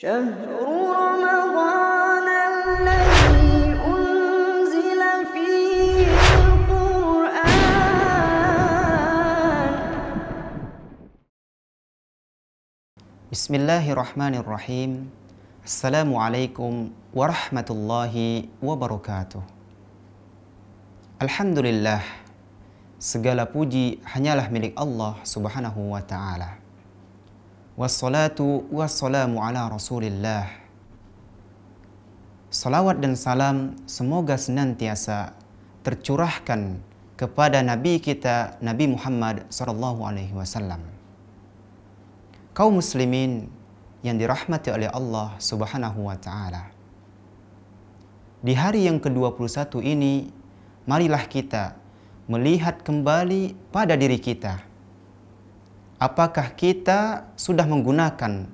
شهر رمضان الذي أنزل فيه القرآن. Bismillahirrahmanirrahim. Assalamualaikum warahmatullahi wabarakatuh. Alhamdulillah, segala puji hanyalah milik Allah subhanahu wa ta'ala. Wassalatu wassalamu ala rasulillah. Salawat dan salam semoga senantiasa tercurahkan kepada Nabi kita, Nabi Muhammad sallallahu alaihi wasallam. Kaum muslimin yang dirahmati oleh Allah subhanahu wa ta'ala. Di hari yang ke-21 ini, marilah kita melihat kembali pada diri kita. Apakah kita sudah menggunakan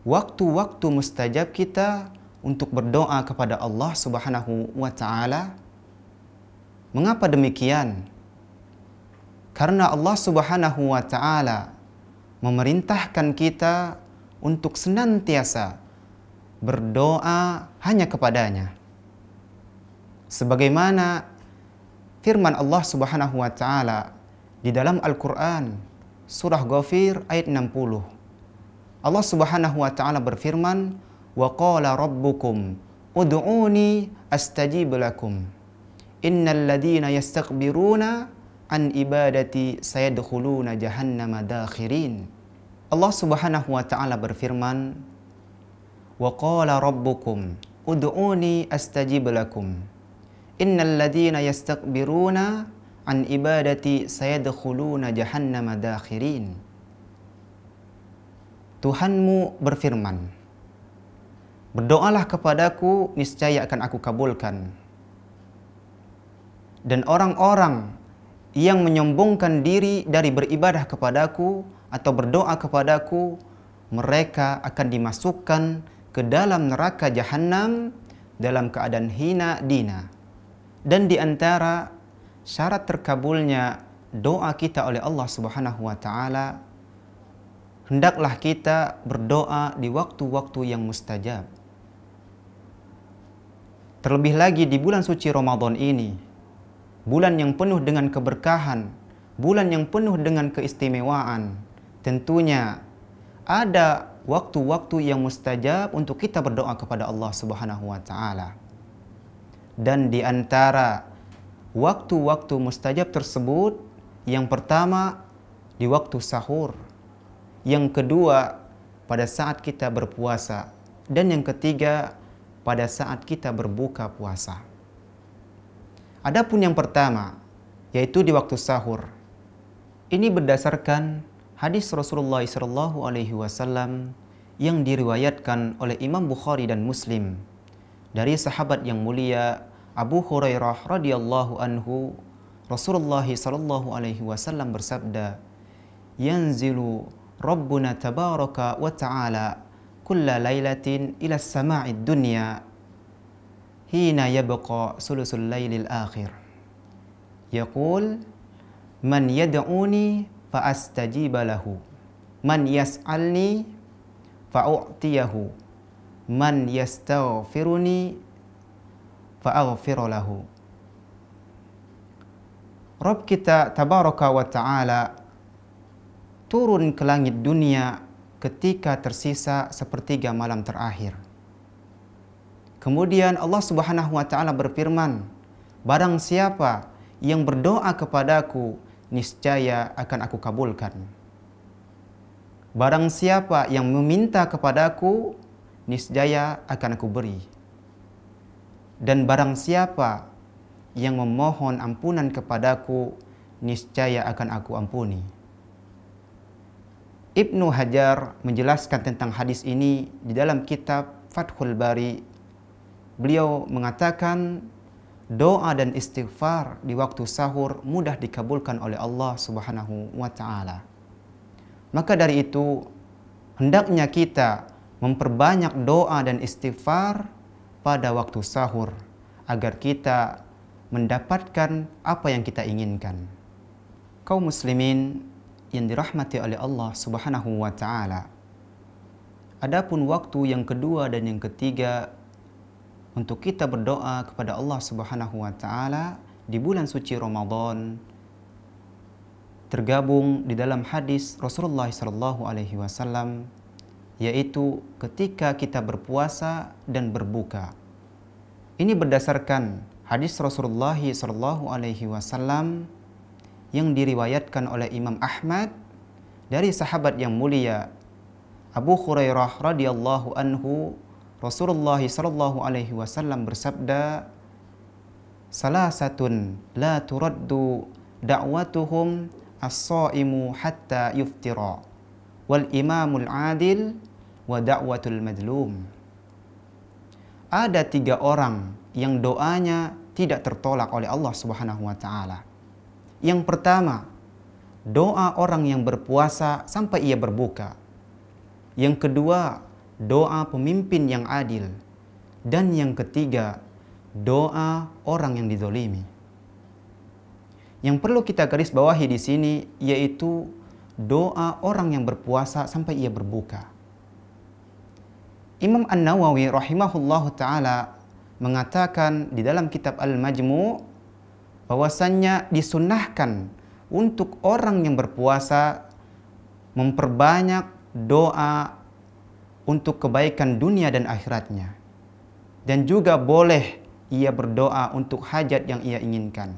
waktu-waktu mustajab kita untuk berdoa kepada Allah subhanahu wa ta'ala? Mengapa demikian? Karena Allah subhanahu wa ta'ala memerintahkan kita untuk senantiasa berdoa hanya kepadanya. Sebagaimana firman Allah subhanahu wa ta'ala di dalam Al-Quran, surah Ghafir ayat 60. Allah subhanahu wa ta'ala berfirman, wa qala rabbukum ud'uni astajib lakum innal ladhina yastakbiruna an ibadati sayadkhuluna jahannama dakhirin. Allah subhanahu wa ta'ala berfirman, wa qala rabbukum ud'uni astajib lakum innal ladhina yastakbiruna an ibadati sayadkhuluna jahannama dakhirin. Tuhanmu berfirman, berdoalah kepadaku, niscaya akan aku kabulkan. Dan orang-orang yang menyombongkan diri dari beribadah kepadaku atau berdoa kepadaku, mereka akan dimasukkan ke dalam neraka jahanam dalam keadaan hina dina. Dan di antara syarat terkabulnya doa kita oleh Allah subhanahu wa ta'ala, hendaklah kita berdoa di waktu-waktu yang mustajab. Terlebih lagi di bulan suci Ramadan ini, bulan yang penuh dengan keberkahan, bulan yang penuh dengan keistimewaan, tentunya ada waktu-waktu yang mustajab untuk kita berdoa kepada Allah subhanahu wa ta'ala. Dan di antara waktu-waktu mustajab tersebut, yang pertama di waktu sahur, yang kedua pada saat kita berpuasa, dan yang ketiga pada saat kita berbuka puasa. Adapun yang pertama, yaitu di waktu sahur, ini berdasarkan hadis Rasulullah SAW yang diriwayatkan oleh Imam Bukhari dan Muslim dari sahabat yang mulia Abu Hurairah radhiyallahu anhu. Rasulullah SAW bersabda, yanzilu Rabbuna tabaraka wa ta'ala kulla laylatin ila sama'id dunya hina yabqa sulusul laylil akhir yaqul man yad'uni fa astajiba lahu man yas'alni fa u'tiyahu man yastaghfiruni fa'aghfir lahu. Rabb kita tabaraka wa ta'ala turun ke langit dunia ketika tersisa sepertiga malam terakhir. Kemudian Allah subhanahu wa ta'ala berfirman, barang siapa yang berdoa kepadaku, niscaya akan aku kabulkan. Barang siapa yang meminta kepadaku, niscaya akan aku beri. Dan barang siapa yang memohon ampunan kepadaku, niscaya akan aku ampuni. Ibnu Hajar menjelaskan tentang hadis ini di dalam kitab Fathul Bari. Beliau mengatakan, doa dan istighfar di waktu sahur mudah dikabulkan oleh Allah subhanahu wa ta'ala. Maka dari itu, hendaknya kita memperbanyak doa dan istighfar pada waktu sahur, agar kita mendapatkan apa yang kita inginkan. Kaum muslimin yang dirahmati oleh Allah subhanahu wa ta'ala, Adapun waktu yang kedua dan yang ketiga untuk kita berdoa kepada Allah Subhanahu wa taala di bulan suci Ramadan tergabung di dalam hadis Rasulullah sallallahu alaihi wasallam, yaitu ketika kita berpuasa dan berbuka. Ini berdasarkan hadis Rasulullah sallallahu alaihi wasallam yang diriwayatkan oleh Imam Ahmad dari sahabat yang mulia Abu Hurairah radhiyallahu anhu. Rasulullah sallallahu alaihi wasallam bersabda, "Salasatun la turaddu da'watuhum as-shaimu hatta yuftira wal imamul adil wa da'watul madlum." Ada 3 orang yang doanya tidak tertolak oleh Allah Subhanahu wa taala. Yang pertama, doa orang yang berpuasa sampai ia berbuka. Yang kedua, doa pemimpin yang adil. Dan yang ketiga, doa orang yang dizalimi. Yang perlu kita garis bawahi di sini yaitu doa orang yang berpuasa sampai ia berbuka. Imam An-Nawawi rahimahullahu taala mengatakan di dalam kitab Al-Majmu' bahwasannya disunnahkan untuk orang yang berpuasa memperbanyak doa untuk kebaikan dunia dan akhiratnya. Dan juga boleh ia berdoa untuk hajat yang ia inginkan.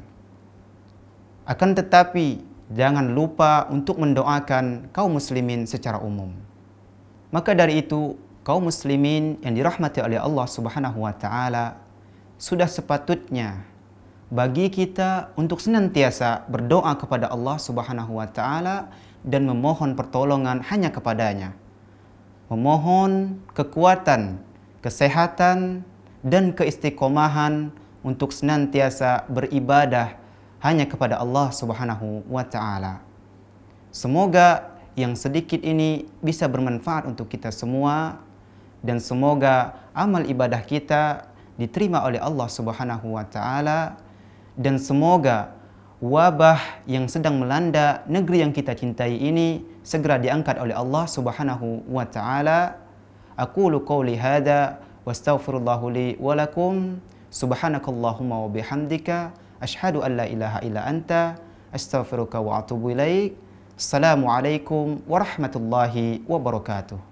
Akan tetapi jangan lupa untuk mendoakan kaum muslimin secara umum. Maka dari itu, kaum muslimin yang dirahmati oleh Allah Subhanahu wa taala, sudah sepatutnya bagi kita untuk senantiasa berdoa kepada Allah Subhanahu wa taala dan memohon pertolongan hanya kepadanya. Memohon kekuatan, kesehatan, dan keistiqomahan untuk senantiasa beribadah hanya kepada Allah Subhanahu wa taala. Semoga yang sedikit ini bisa bermanfaat untuk kita semua, dan semoga amal ibadah kita diterima oleh Allah Subhanahu wa taala, dan semoga wabah yang sedang melanda negeri yang kita cintai ini segera diangkat oleh Allah Subhanahu wa taala. Aqulu qouli hadza wastaghfirullahu li wa lakum. Subhanakallahumma wa bihamdika asyhadu an la ilaha illa anta astaghfiruka wa atubu ilaik. Assalamualaikum warahmatullahi wabarakatuh.